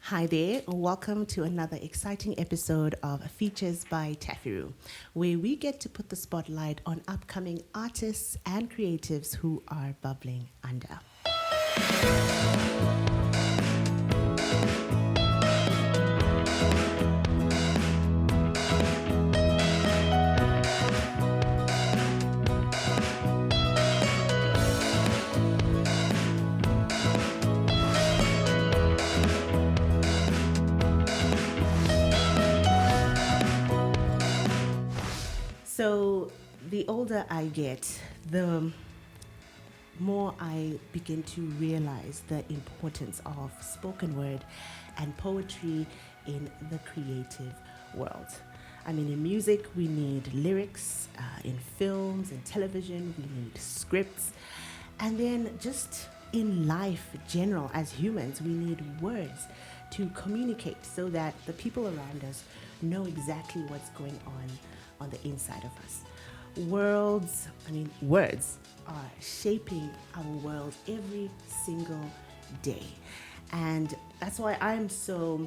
Hi there, welcome to another exciting episode of Features by TaffyRue, where we get to put the spotlight on upcoming artists and creatives who are bubbling under. So, the older I get, the more I begin to realize the importance of spoken word and poetry in the creative world. I mean, in music, we need lyrics, in films and television, we need scripts, and then just in life, general, as humans, we need words to communicate so that the people around us know exactly what's going on the inside of us. Words are shaping our world every single day. And that's why I'm so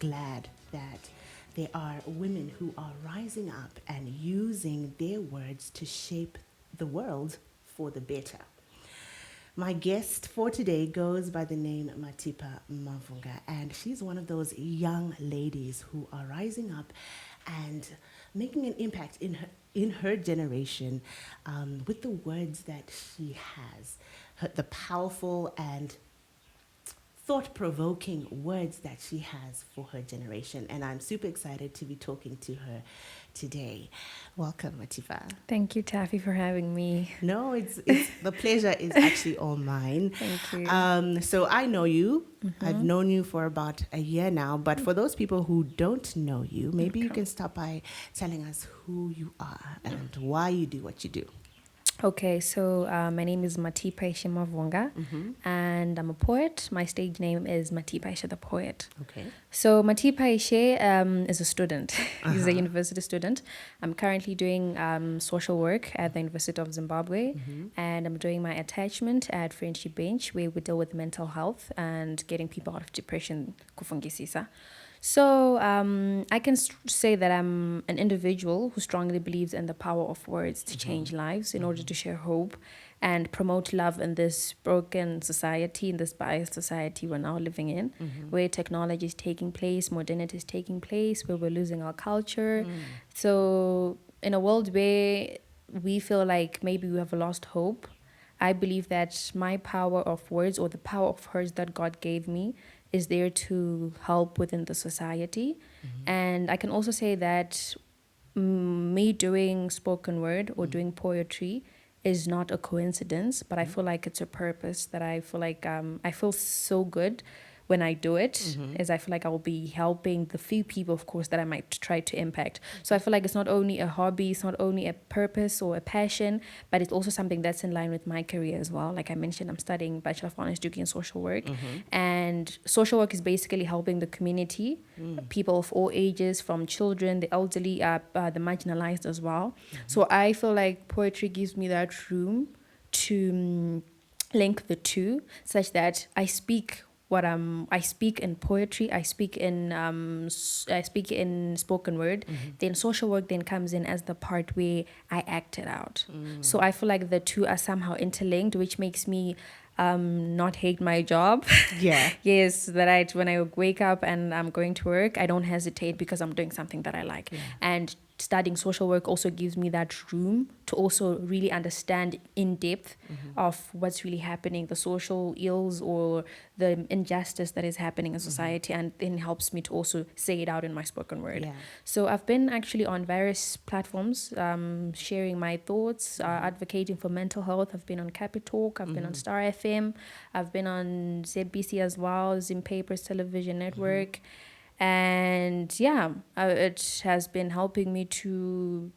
glad that there are women who are rising up and using their words to shape the world for the better. My guest for today goes by the name Matipa Mavunga, and she's one of those young ladies who are rising up and making an impact in her generation with the words that she has, the powerful and thought-provoking words that she has for her generation. And I'm super excited to be talking to her today. Welcome, Matipa. Thank you, Taffy, for having me. No, it's the pleasure is actually all mine. Thank you. So I know you. I've known you for about a year now. But for those people who don't know you, maybe you can start by telling us who you are and why you do what you do. Okay, so my name is Matipa Mavunga, and I'm a poet. My stage name is Matipa the Poet. Okay. So Matipa is a student. He's a university student. I'm currently doing social work at the University of Zimbabwe, and I'm doing my attachment at Friendship Bench, where we deal with mental health and getting people out of depression. Kufungisisa. So I can say that I'm an individual who strongly believes in the power of words to change lives in order to share hope and promote love in this broken society, in this biased society we're now living in, where technology is taking place, modernity is taking place, where we're losing our culture. So in a world where we feel like maybe we have lost hope, I believe that my power of words, or the power of words that God gave me, is there to help within the society. And I can also say that me doing spoken word or doing poetry is not a coincidence, but I feel like it's a purpose that I feel like I feel so good when I do it, is I feel like I will be helping the few people, of course, that I might try to impact. So I feel like it's not only a hobby, it's not only a purpose or a passion, but it's also something that's in line with my career as well. Like I mentioned, I'm studying Bachelor of Honors degree in social work, and social work is basically helping the community, people of all ages, from children, the elderly, the marginalized as well. So I feel like poetry gives me that room to link the two, such that I speak I speak in poetry, I speak in spoken word. Then social work then comes in as the part where I act it out. So I feel like the two are somehow interlinked, which makes me not hate my job. Yeah. Yes, when I wake up and I'm going to work, I don't hesitate because I'm doing something that I like. And studying social work also gives me that room to also really understand in depth of what's really happening, the social ills or the injustice that is happening in society, and then helps me to also say it out in my spoken word. Yeah. So I've been actually on various platforms sharing my thoughts, advocating for mental health. I've been on Capitalk, I've been on Star FM, I've been on ZBC as well, Zim Papers Television Network. And it has been helping me to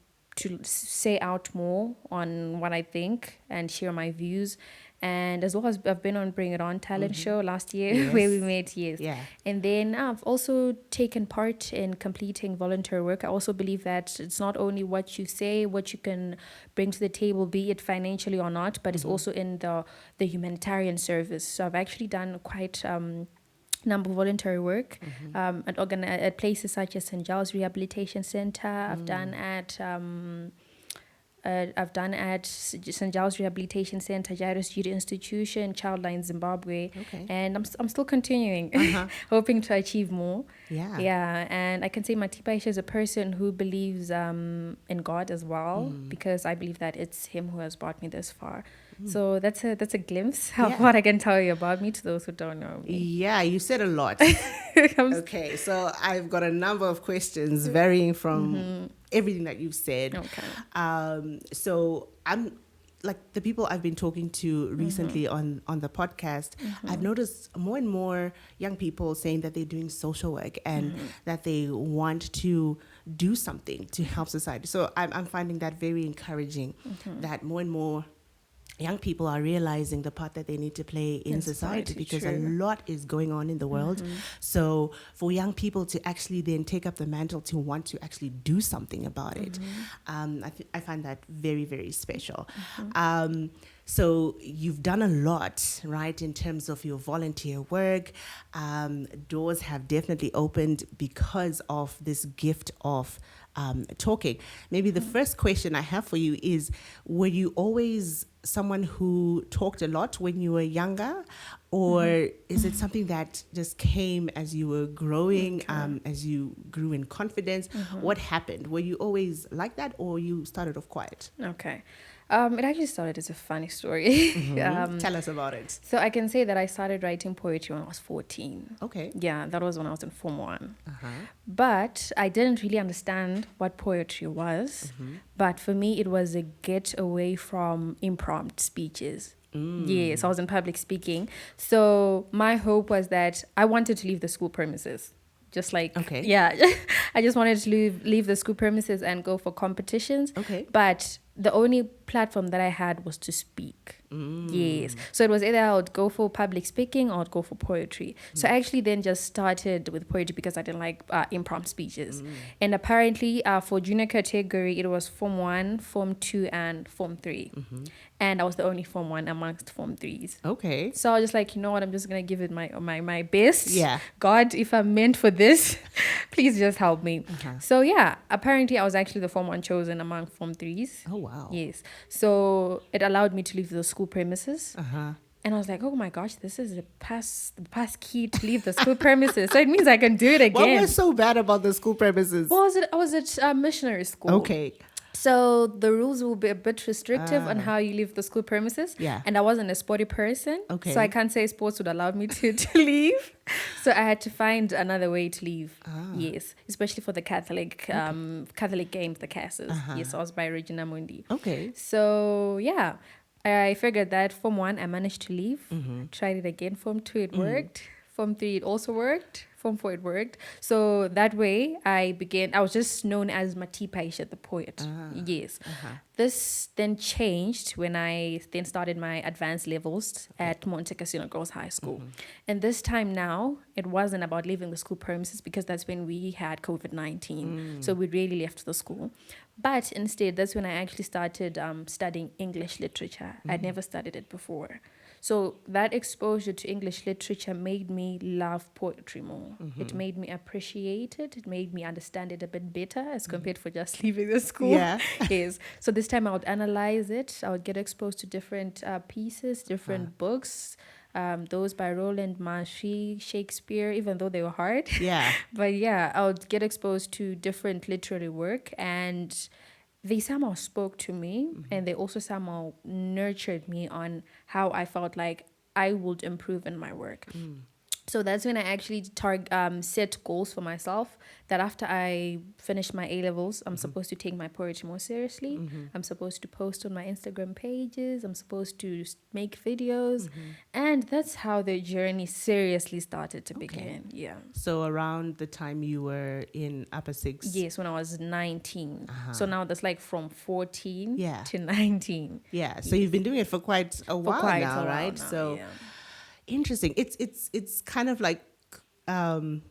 say out more on what I think and share my views. And as well as I've been on Bring It On talent show last year where we met, Yeah. And then I've also taken part in completing voluntary work. I also believe that it's not only what you say, what you can bring to the table, be it financially or not, but it's also in the humanitarian service. So I've actually done quite number of voluntary work at places such as St. Giles Rehabilitation Center. I've done at St. Giles Rehabilitation Center, Jairus Youth Institution, Childline Zimbabwe, and I'm still continuing, hoping to achieve more. Yeah, and I can say Matipa is a person who believes in God as well, because I believe that it's Him who has brought me this far. So that's a glimpse of what I can tell you about me to those who don't know me. Yeah, you said a lot. Okay, so I've got a number of questions varying from everything that you've said. Okay. So I'm like the people I've been talking to recently on the podcast, I've noticed more and more young people saying that they're doing social work and that they want to do something to help society. So I'm finding that very encouraging, that more and more young people are realizing the part that they need to play in society, because a lot is going on in the world. So for young people to actually then take up the mantle to want to actually do something about it, I find that very, very special. So you've done a lot, right, in terms of your volunteer work. Doors have definitely opened because of this gift of talking. Maybe the first question I have for you is, were you always someone who talked a lot when you were younger, or is it something that just came as you were growing, as you grew in confidence? What happened? Were you always like that, or you started off quiet? Okay. It actually started as a funny story. Tell us about it. So I can say that I started writing poetry when I was 14. Okay. Yeah, that was when I was in Form 1. But I didn't really understand what poetry was. But for me, it was a getaway from impromptu speeches. Yes, I was in public speaking. So my hope was that I wanted to leave the school premises. Just like, I just wanted to leave the school premises and go for competitions. But the only platform that I had was to speak. Yes. So it was either I would go for public speaking or I'd go for poetry. So I actually then just started with poetry because I didn't like impromptu speeches. And apparently for junior category, it was Form 1, Form 2, and Form 3. And I was the only Form 1 amongst Form 3s. Okay. So I was just like, you know what, I'm just going to give it my best. Yeah. God, if I'm meant for this, please just help me. So yeah, apparently I was actually the Form 1 chosen among Form 3s. Oh, wow. Yes. So it allowed me to leave the school premises. And I was like, oh my gosh, this is the pass key to leave the school premises. So it means I can do it again. What was so bad about the school premises? Well, I was at missionary school. Okay. So the rules will be a bit restrictive on how you leave the school premises. Yeah. And I wasn't a sporty person. Okay. So I can't say sports would allow me to leave. So I had to find another way to leave. Yes. Especially for the Catholic games, the classes. Yes, I was by Regina Mundi. Okay. So yeah, I figured that Form 1, I managed to leave. Tried it again. Form 2, it worked. Form 3, it also worked. Form 4, it worked. So that way, I was just known as Matipa the poet. Yes. This then changed when I then started my advanced levels at Monte Cassino Girls High School. And this time now, it wasn't about leaving the school premises because that's when we had COVID-19. So we really left the school. But instead, that's when I actually started studying English literature. I'd never studied it before. So that exposure to English literature made me love poetry more. It made me appreciate it. It made me understand it a bit better as compared for just leaving the school. Yeah. Yes. So this time I would analyze it. I would get exposed to different pieces, different books. Those by Roland Marshy, Shakespeare, even though they were hard. Yeah. But yeah, I would get exposed to different literary work, and they somehow spoke to me, and they also somehow nurtured me on how I felt like I would improve in my work. So that's when I actually set goals for myself that after I finish my A-levels, I'm supposed to take my poetry more seriously. I'm supposed to post on my Instagram pages. I'm supposed to make videos. And that's how the journey seriously started to begin. Yeah. So around the time you were in upper six? Yes, when I was 19. So now that's like from 14 to 19. Yeah. So you've been doing it for quite a while now, right? So interesting. It's kind of like I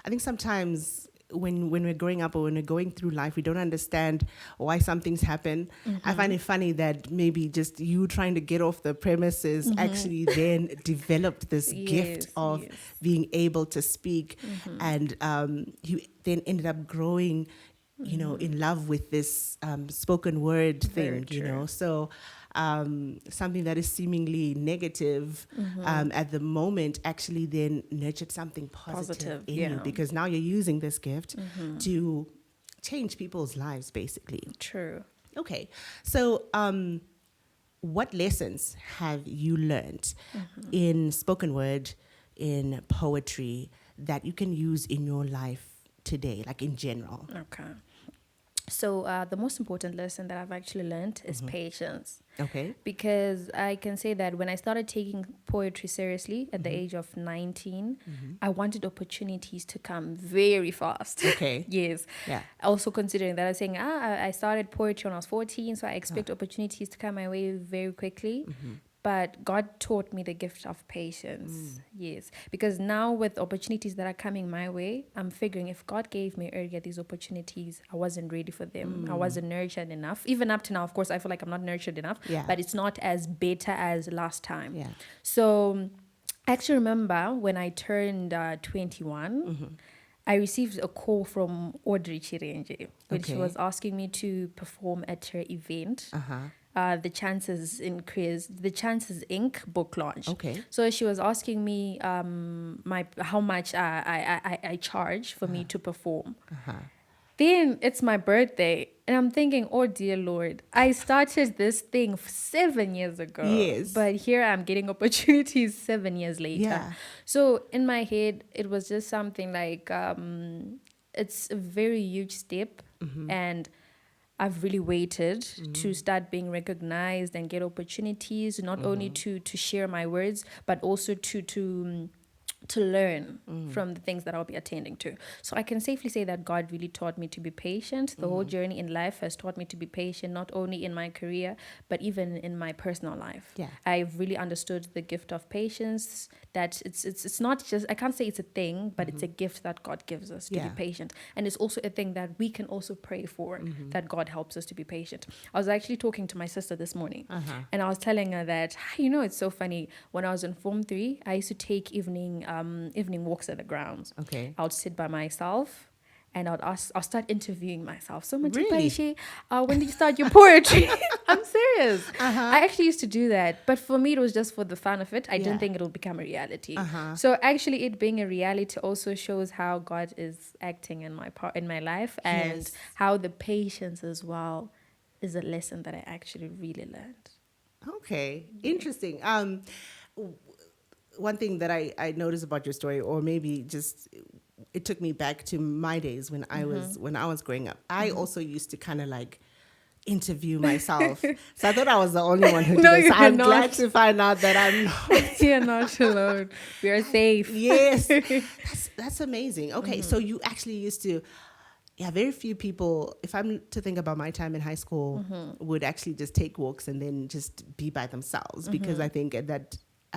think sometimes when we're growing up or when we're going through life, we don't understand why some things happen. I find it funny that maybe just you trying to get off the premises actually then developed this gift of being able to speak, and you then ended up growing, you know, in love with this spoken word thing, you know. So something that is seemingly negative at the moment actually then nurtured something positive in you, because now you're using this gift to change people's lives, basically. True. Okay, so what lessons have you learned in spoken word, in poetry, that you can use in your life today, like in general? Okay. So the most important lesson that I've actually learned is patience. Okay. Because I can say that when I started taking poetry seriously at the age of 19, I wanted opportunities to come very fast. Okay. Yes. Yeah. Also considering that I was saying, I started poetry when I was 14, so I expect opportunities to come my way very quickly. But God taught me the gift of patience. Yes. Because now with opportunities that are coming my way, I'm figuring if God gave me earlier these opportunities, I wasn't ready for them. I wasn't nurtured enough. Even up to now, of course, I feel like I'm not nurtured enough. Yeah. But it's not as better as last time. Yeah. So I actually remember when I turned 21, I received a call from Audrey Chirenje when she was asking me to perform at her event. The Chances Inc. book launch. Okay. So she was asking me how much I charge for me to perform. Then it's my birthday, and I'm thinking, oh dear Lord, I started this thing 7 years ago. Yes. But here I'm getting opportunities 7 years later. Yeah. So in my head, it was just something like, it's a very huge step, and I've really waited to start being recognized and get opportunities, not only to share my words, but also to learn from the things that I'll be attending to. So I can safely say that God really taught me to be patient. The whole journey in life has taught me to be patient, not only in my career, but even in my personal life. Yeah. I've really understood the gift of patience, that it's not just, I can't say it's a thing, but it's a gift that God gives us to be patient. And it's also a thing that we can also pray for, that God helps us to be patient. I was actually talking to my sister this morning, and I was telling her that, you know, it's so funny. When I was in Form 3, I used to take evening walks at the grounds. Okay. I would sit by myself and I'll start interviewing myself. So Matipa, Really? when did you start your poetry? I'm serious. I actually used to do that, but for me it was just for the fun of it. I didn't think it'll become a reality. So actually, it being a reality also shows how God is acting in my life, and how the patience as well is a lesson that I actually really learned. Okay. Interesting. One thing that I noticed about your story, or maybe just it took me back to my days when I was growing up. I also used to kind of like interview myself. So I thought I was the only one who did No, it. So you're I'm not. glad to find out that I'm not. You're not alone. We are safe. Yes. That's amazing. Okay, so you actually used to, very few people, if I'm to think about my time in high school, would actually just take walks and then just be by themselves, because I think at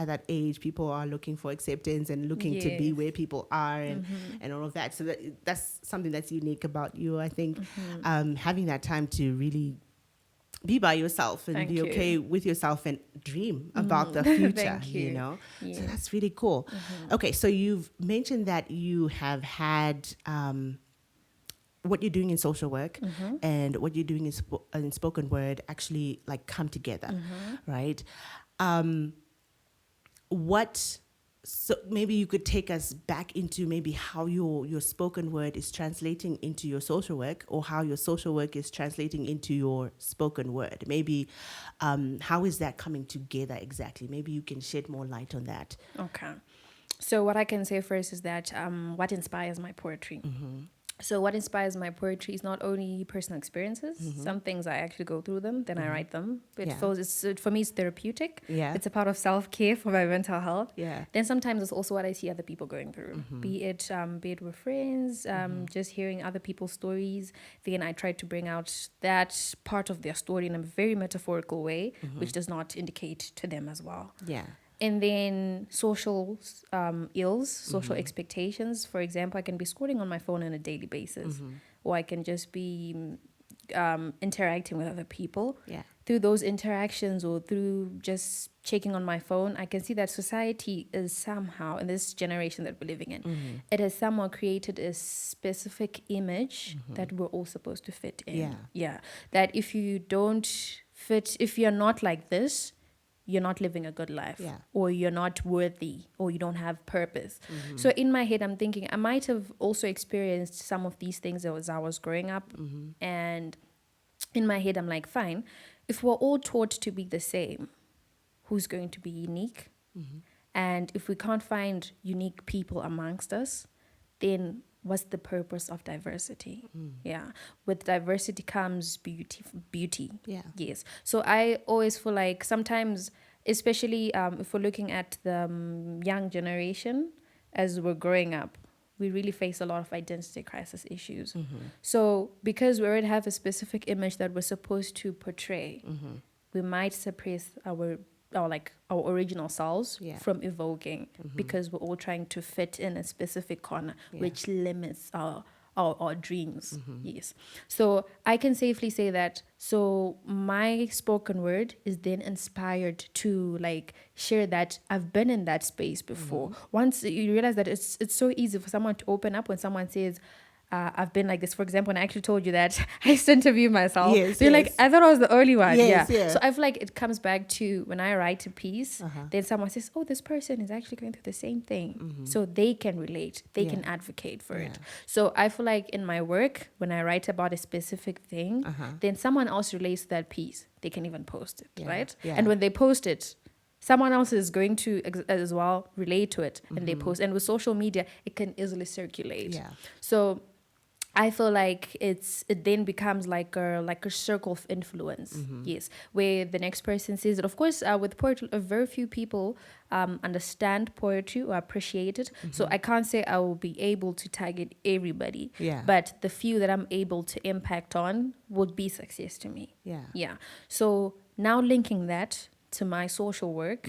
that age, people are looking for acceptance and looking to be where people are, and all of that. So that's something that's unique about you, I think, having that time to really be by yourself and be okay with yourself and dream about the future, you know? Yes. So that's really cool. Okay, so you've mentioned that you have had what you're doing in social work and what you're doing in spoken word actually like come together, right? So maybe you could take us back into maybe how your spoken word is translating into your social work, or how your social work is translating into your spoken word. Maybe how is that coming together exactly? Maybe you can shed more light on that. Okay. So what I can say first is that what inspires my poetry. So what inspires my poetry is not only personal experiences. Some things I actually go through them, then I write them. For me, it's therapeutic. Yeah. It's a part of self-care for my mental health. Yeah. Then sometimes it's also what I see other people going through, be it with friends, just hearing other people's stories. Then I try to bring out that part of their story in a very metaphorical way, which does not indicate to them as well. Yeah. And then social ills, social expectations. For example, I can be scrolling on my phone on a daily basis, or I can just be interacting with other people. Yeah. Through those interactions or through just checking on my phone, I can see that society is somehow, in this generation that we're living in, it has somehow created a specific image that we're all supposed to fit in. Yeah. Yeah. That if you don't fit, if you're not like this, you're not living a good life. Yeah. Or you're not worthy, or you don't have purpose. So in my head, I'm thinking I might have also experienced some of these things as I was growing up. And in my head, I'm like, fine, if we're all taught to be the same, who's going to be unique? And if we can't find unique people amongst us, then what's the purpose of diversity? Yeah. With diversity comes beauty. Yeah. Yes. So I always feel like sometimes, especially if we're looking at the young generation, as we're growing up, we really face a lot of identity crisis issues. So because we already have a specific image that we're supposed to portray, we might suppress our original selves Yeah. from evoking, because we're all trying to fit in a specific corner, which limits our dreams. Yes. So I can safely say that, so my spoken word is then inspired to like share that I've been in that space before. Once you realize that it's so easy for someone to open up when someone says, I've been like this. For example, when I actually told you that I used to interview myself. Yes, You're yes. like, I thought I was the only one. Yes, yeah. yeah. So I feel like it comes back to when I write a piece, then someone says, oh, this person is actually going through the same thing. So they can relate. They can advocate for it. So I feel like in my work, when I write about a specific thing, then someone else relates to that piece. They can even post it, right? Yeah. And when they post it, someone else is going to as well relate to it, and they post. And with social media, it can easily circulate. Yeah. So I feel like it then becomes like a circle of influence. Yes, where the next person says it. Of course, with poetry, very few people understand poetry or appreciate it. So I can't say I will be able to target everybody. Yeah. But the few that I'm able to impact on would be success to me. Yeah. Yeah. So now linking that to my social work.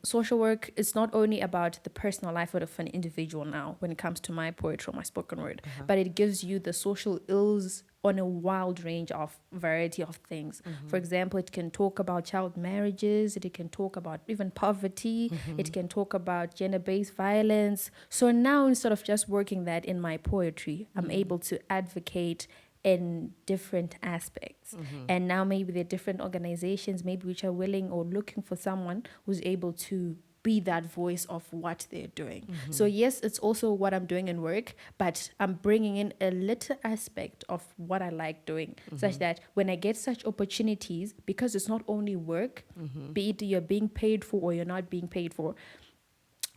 Social work is not only about the personal life of an individual now when it comes to my poetry or my spoken word, but it gives you the social ills on a wild range of variety of things. For example, it can talk about child marriages, it can talk about even poverty, it can talk about gender-based violence. So now instead of just working that in my poetry, I'm able to advocate in different aspects. And now maybe there are different organizations maybe which are willing or looking for someone who's able to be that voice of what they're doing. So yes, it's also what I'm doing in work, but I'm bringing in a little aspect of what I like doing, such that when I get such opportunities, because it's not only work, be it you're being paid for or you're not being paid for,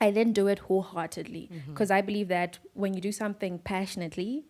I then do it wholeheartedly, because I believe that when you do something passionately,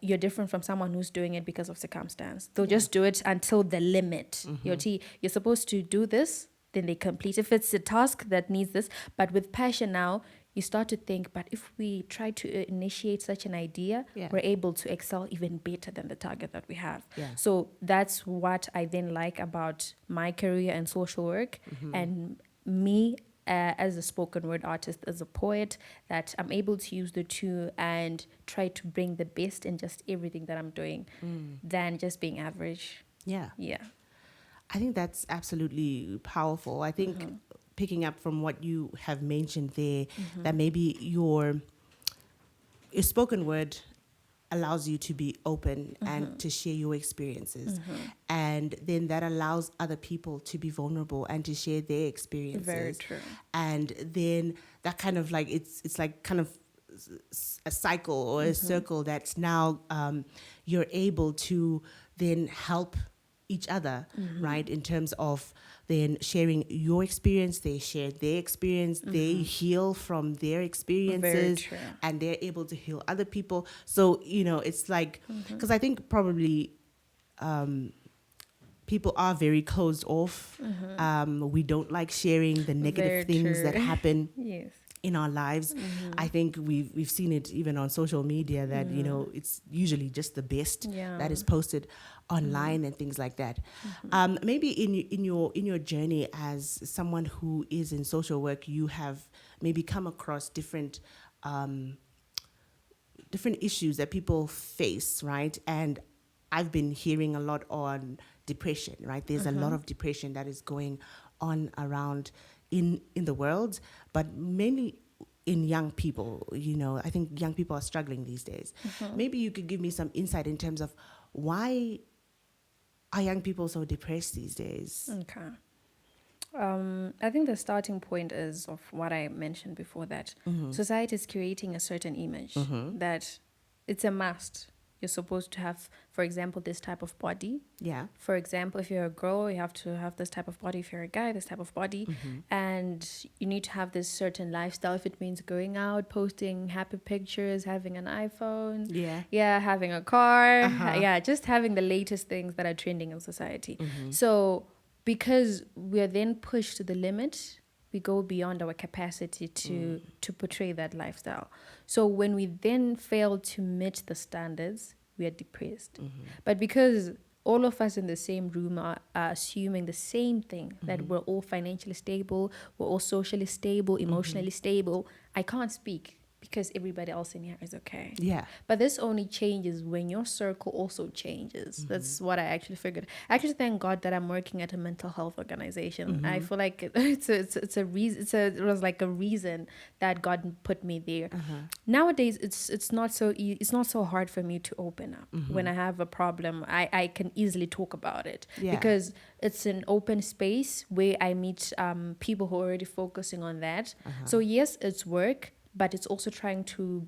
you're different from someone who's doing it because of circumstance. They'll just do it until the limit. You're supposed to do this, then they complete. If it's a task that needs this, but with passion now, you start to think, but if we try to initiate such an idea, we're able to excel even better than the target that we have. So that's what I then like about my career and social work, and me as a spoken word artist, as a poet, that I'm able to use the two and try to bring the best in just everything that I'm doing than just being average. Yeah. Yeah. I think that's absolutely powerful. I think picking up from what you have mentioned there, that maybe your spoken word allows you to be open and to share your experiences. And then that allows other people to be vulnerable and to share their experiences. Very true. And then that kind of like, it's like kind of a cycle or a circle that's now you're able to then help each other, right? In terms of then sharing your experience, they share their experience, they heal from their experiences, and they're able to heal other people. So, it's like, because I think probably people are very closed off. We don't like sharing the negative things that happen Yes. in our lives. I think we've seen it even on social media that you know it's usually just the best that is posted online and things like that. Maybe in your journey as someone who is in social work, you have maybe come across different issues that people face, right? And I've been hearing a lot on depression, right? There's a lot of depression that is going on around in the world, but mainly in young people. You know, I think young people are struggling these days. Maybe you could give me some insight in terms of why are young people so depressed these days? Okay. I think the starting point is of what I mentioned before, that society is creating a certain image that it's a must. You're supposed to have, for example, this type of body. Yeah. For example, if you're a girl, you have to have this type of body. If you're a guy, this type of body. And you need to have this certain lifestyle. If it means going out, posting happy pictures, having an iPhone. Yeah. Yeah, having a car. Yeah, just having the latest things that are trending in society. So because we're then pushed to the limit, we go beyond our capacity to portray that lifestyle. So when we then fail to meet the standards, we are depressed. But because all of us in the same room are assuming the same thing, that we're all financially stable, we're all socially stable, emotionally stable, I can't speak because everybody else in here is okay. Yeah. But this only changes when your circle also changes. That's what I actually figured. I actually thank God that I'm working at a mental health organization. I feel like it's a reason. It was like a reason that God put me there. Nowadays, it's not so it's not so hard for me to open up. When I have a problem, I can easily talk about it because it's an open space where I meet people who are already focusing on that. So yes, it's work, but it's also trying to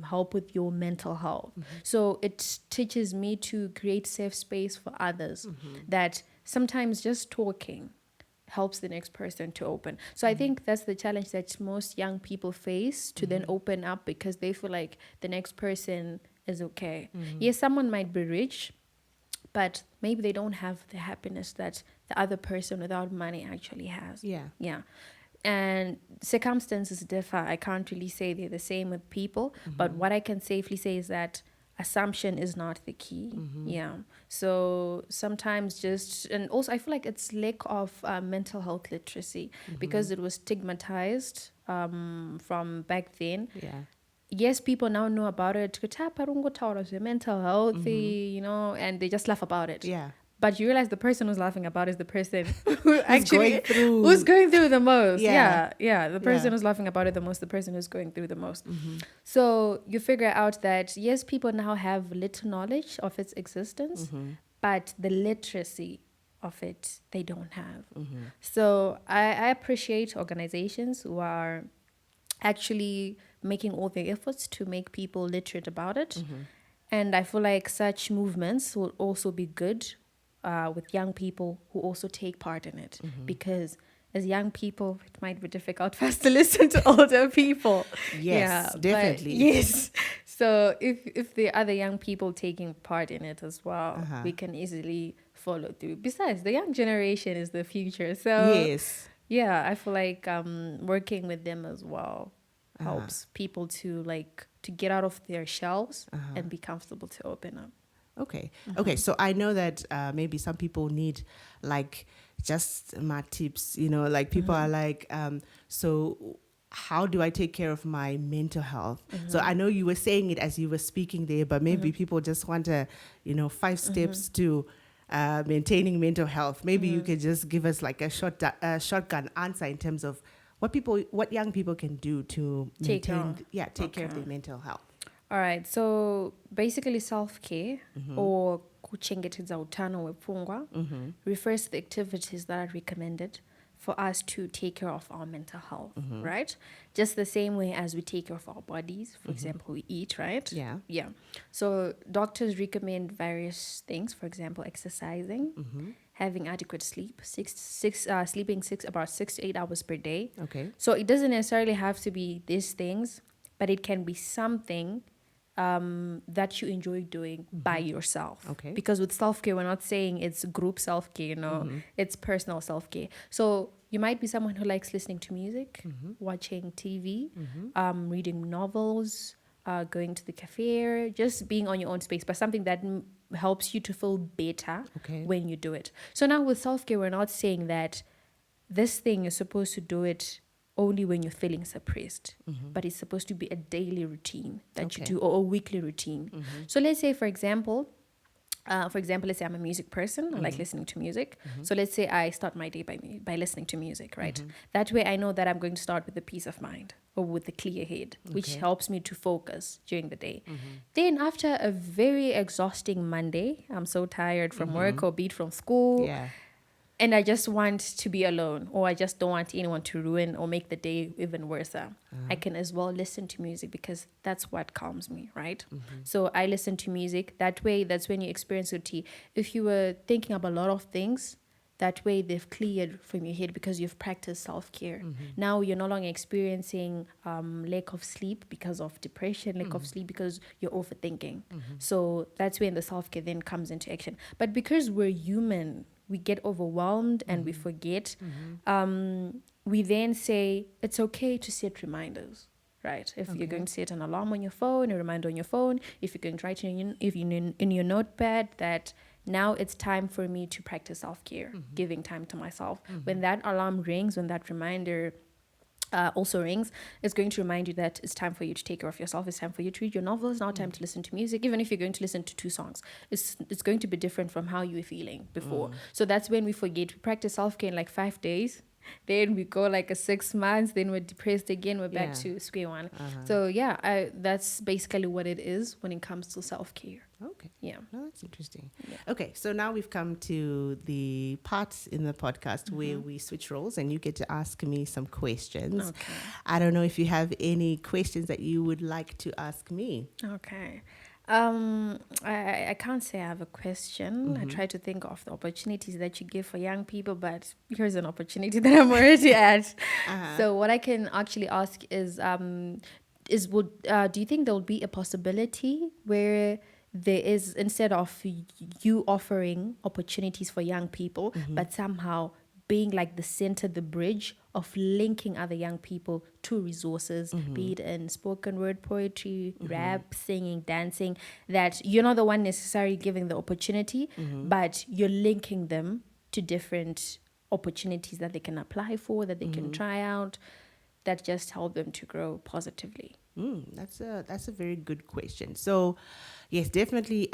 help with your mental health. So it teaches me to create safe space for others, that sometimes just talking helps the next person to open. So I think that's the challenge that most young people face, to then open up, because they feel like the next person is okay. Yes, someone might be rich, but maybe they don't have the happiness that the other person without money actually has. Yeah. And circumstances differ. I can't really say they're the same with people, but what I can safely say is that assumption is not the key. Yeah. So sometimes and also I feel like it's lack of mental health literacy, because it was stigmatized from back then. Yeah. Yes, people now know about it. Mental health, you know, and they just laugh about it. Yeah. But you realize the person who's laughing about is the person who actually who's going through the most. Yeah. The person who's laughing about it the most, the person who's going through the most. So you figure out that yes, people now have little knowledge of its existence, but the literacy of it they don't have. So I appreciate organizations who are actually making all their efforts to make people literate about it. And I feel like such movements will also be good with young people who also take part in it, because as young people it might be difficult for us to listen to older people. Yes, definitely. Yes, so if there are other young people taking part in it as well, we can easily follow through. Besides, the young generation is the future, so Yes. yeah, I feel like working with them as well helps people to get out of their shells and be comfortable to open up. Okay. Okay. So I know that maybe some people need like just my tips, you know, like people are like, so how do I take care of my mental health? So I know you were saying it as you were speaking there, but maybe people just want to, you know, 5 steps to maintaining mental health. Maybe you could just give us like a shotgun answer in terms of what young people can do to take care of their mental health. All right, so basically self-care or kuchengetedza utano wepfungwa refers to the activities that are recommended for us to take care of our mental health, right? Just the same way as we take care of our bodies. For example, we eat, right? Yeah. So doctors recommend various things. For example, exercising, having adequate sleep, sleeping about 6 to 8 hours per day. Okay. So it doesn't necessarily have to be these things, but it can be something that you enjoy doing by yourself. Okay. Because with self-care, we're not saying it's group self-care, you know, it's personal self-care. So you might be someone who likes listening to music, watching TV, reading novels, going to the cafe, just being on your own space, but something that helps you to feel better when you do it. So now with self-care, we're not saying that this thing you're supposed to do it only when you're feeling suppressed, but it's supposed to be a daily routine that you do, or a weekly routine. So let's say, for example, let's say I'm a music person. I like listening to music. So let's say I start my day by listening to music, right? That way I know that I'm going to start with a peace of mind or with a clear head, which helps me to focus during the day. Then after a very exhausting Monday, I'm so tired from work or be it from school. Yeah. And I just want to be alone, or I just don't want anyone to ruin or make the day even worse. I can as well listen to music because that's what calms me, right? So I listen to music. That way, that's when you experience OT. If you were thinking about a lot of things, that way they've cleared from your head because you've practiced self-care. Now you're no longer experiencing lack of sleep because of depression, lack of sleep because you're overthinking. So that's when the self-care then comes into action. But because we're human, we get overwhelmed and we forget. We then say it's okay to set reminders, right? If you're going to set an alarm on your phone, a reminder on your phone, if you're going to write in your notepad that now it's time for me to practice self-care, giving time to myself. When that alarm rings, when that reminder also rings, it's going to remind you that it's time for you to take care of yourself. It's time for you to read your novel. It's now time to listen to music. Even if you're going to listen to 2 songs, it's going to be different from how you were feeling before. So that's when we forget. We practice self-care in like 5 days. Then we go like a 6 months. Then we're depressed again. We're back to square one. So yeah, that's basically what it is when it comes to self-care. Okay. Yeah. No, that's interesting. Yeah. Okay, so now we've come to the part in the podcast where we switch roles and you get to ask me some questions. Okay. I don't know if you have any questions that you would like to ask me. Okay. I can't say I have a question. I try to think of the opportunities that you give for young people, but here's an opportunity that I'm already at. So what I can actually ask is do you think there will be a possibility where there is, instead of you offering opportunities for young people, but somehow being like the center, the bridge of linking other young people to resources, be it in spoken word poetry, rap, singing, dancing, that you're not the one necessarily giving the opportunity, but you're linking them to different opportunities that they can apply for, that they can try out, that just help them to grow positively. That's a very good question. So, yes, definitely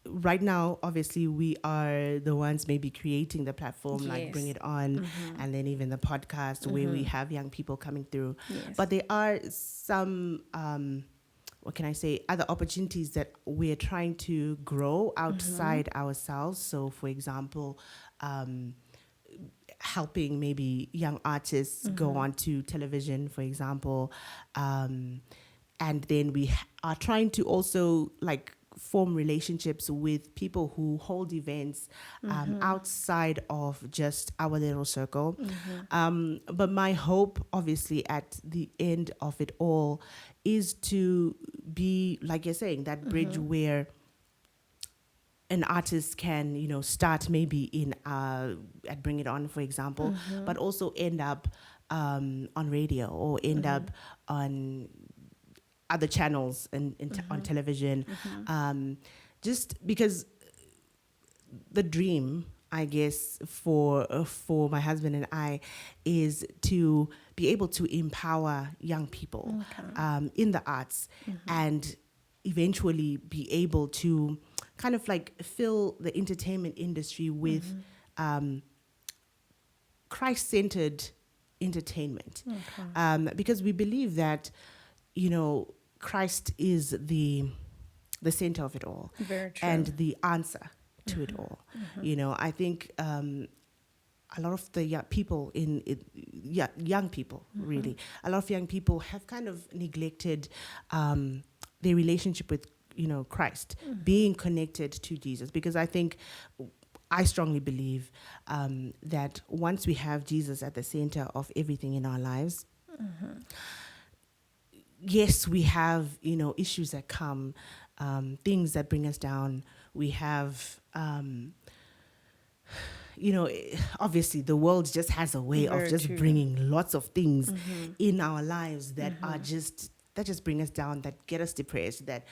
right now, obviously, we are the ones maybe creating the platform, like Bring It On, and then even the podcast where we have young people coming through. Yes. But there are some, what can I say, other opportunities that we're trying to grow outside ourselves. So, for example, helping maybe young artists go onto television, for example. And then we are trying to also like form relationships with people who hold events outside of just our little circle. But my hope, obviously, at the end of it all is to be, like you're saying, that bridge where an artist can, start maybe in at Bring It On, for example, but also end up on radio or end up on other channels and on television. Just because the dream, I guess, for my husband and I is to be able to empower young people in the arts and eventually be able to kind of like fill the entertainment industry with Christ-centered entertainment. Because we believe that, Christ is the center of it all. Very true. And the answer to it all. I think a lot of the young people young people, really, a lot of young people have kind of neglected their relationship with, Christ, being connected to Jesus. Because I strongly believe that once we have Jesus at the center of everything in our lives, yes, we have, issues that come, things that bring us down. We have, obviously the world just has a way of Very just true. bringing lots of things in our lives that are just that just bring us down, that get us depressed, that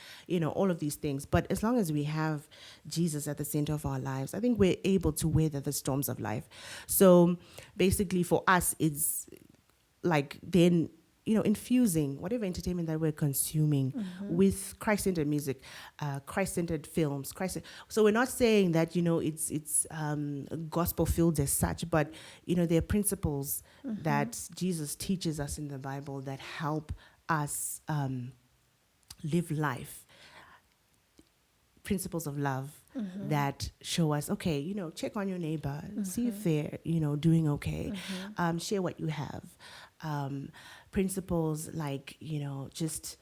all of these things. But as long as we have Jesus at the center of our lives, I think we're able to weather the storms of life. So basically for us, it's like then infusing whatever entertainment that we're consuming with Christ-centered music, Christ-centered films, So we're not saying that it's gospel filled as such, but there are principles that Jesus teaches us in the Bible that help us live life. Principles of love that show us, okay, check on your neighbor, see if they're doing okay, share what you have. Principles like just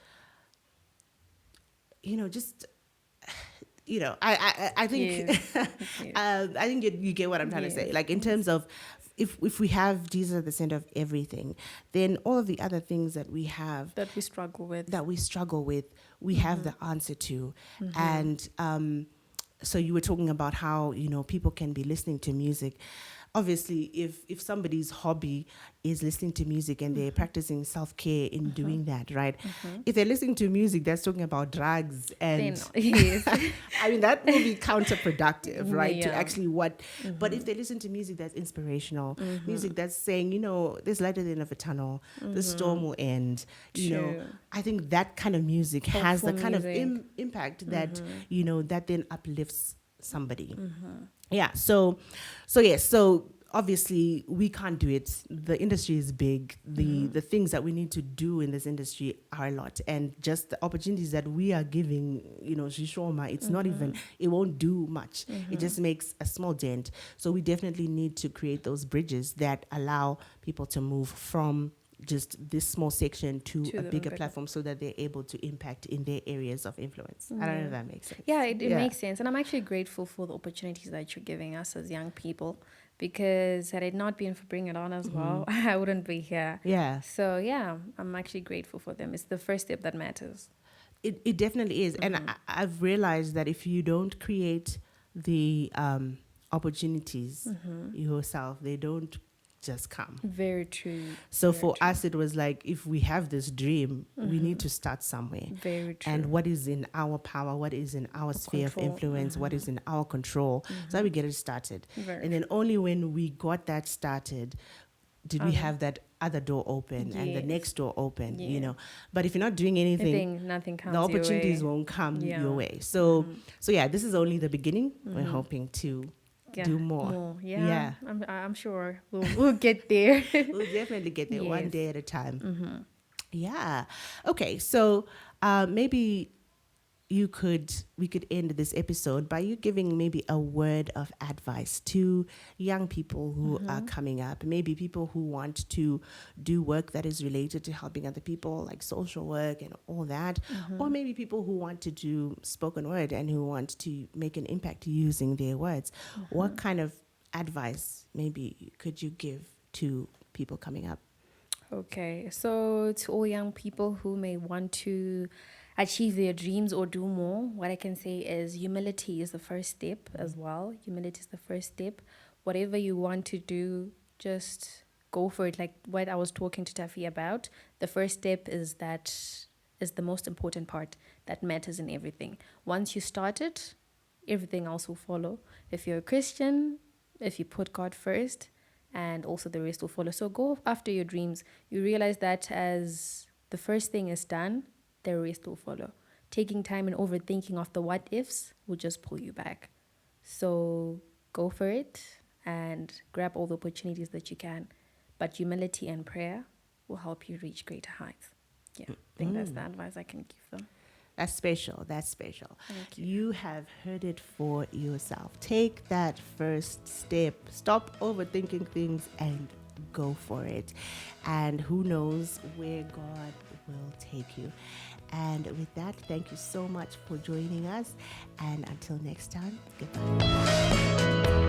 I think Yes. I think you get what I'm trying to say. Like in terms of if we have Jesus at the center of everything, then all of the other things that we have That we struggle with. we have the answer to. And so you were talking about how people can be listening to music. Obviously, if somebody's hobby is listening to music and they're practicing self-care in doing that, right? If they're listening to music that's talking about drugs and Yes. I mean, that will be counterproductive, right? To Yeah. actually but if they listen to music that's inspirational, music that's saying, there's light at the end of a tunnel, the storm will end, True. I think that kind of music has the Hopeful kind of music. impact that, that then uplifts somebody. Yeah. So obviously we can't do it. The industry is big. The things that we need to do in this industry are a lot, and just the opportunities that we are giving, Shishoma, it's not even, it won't do much. It just makes a small dent. So we definitely need to create those bridges that allow people to move from just this small section to a bigger platform so that they're able to impact in their areas of influence. I don't know if that makes sense. Yeah, it makes sense. And I'm actually grateful for the opportunities that you're giving us as young people, because had it not been for Bring It On as well, I wouldn't be here. Yeah. So yeah, I'm actually grateful for them. It's the first step that matters. It definitely is. And I've realized that if you don't create the opportunities yourself, they don't just come. Very true. So Very for true. us, it was like, if we have this dream, we need to start somewhere. Very true. And what is in our power, what is in our sphere of influence, what is in our control, so that we get it started. And then only when we got that started did we have that other door open and the next door open, But if you're not doing anything, nothing comes the opportunities your way. won't come your way. So yeah, this is only the beginning. We're hoping to do more. Yeah. I'm sure we'll get there. We'll definitely get there one Yes. day at a time. Yeah. Okay. So maybe we could end this episode by you giving maybe a word of advice to young people who are coming up, maybe people who want to do work that is related to helping other people, like social work and all that, or maybe people who want to do spoken word and who want to make an impact using their words. What kind of advice maybe could you give to people coming up? Okay, so to all young people who may want to achieve their dreams or do more, what I can say is humility is the first step as well. Humility is the first step. Whatever you want to do, just go for it. Like what I was talking to Taffy about, the first step is the most important part that matters in everything. Once you start it, everything else will follow. If you're a Christian, if you put God first, and also the rest will follow. So go after your dreams. You realize that as the first thing is done, the rest will follow. Taking time and overthinking of the what ifs will just pull you back. So go for it and grab all the opportunities that you can. But humility and prayer will help you reach greater heights. Yeah, I think that's the advice I can give them. That's special. That's special. Thank you. You have heard it for yourself. Take that first step. Stop overthinking things and go for it. And who knows where God will take you. And with that, thank you so much for joining us. And until next time, goodbye.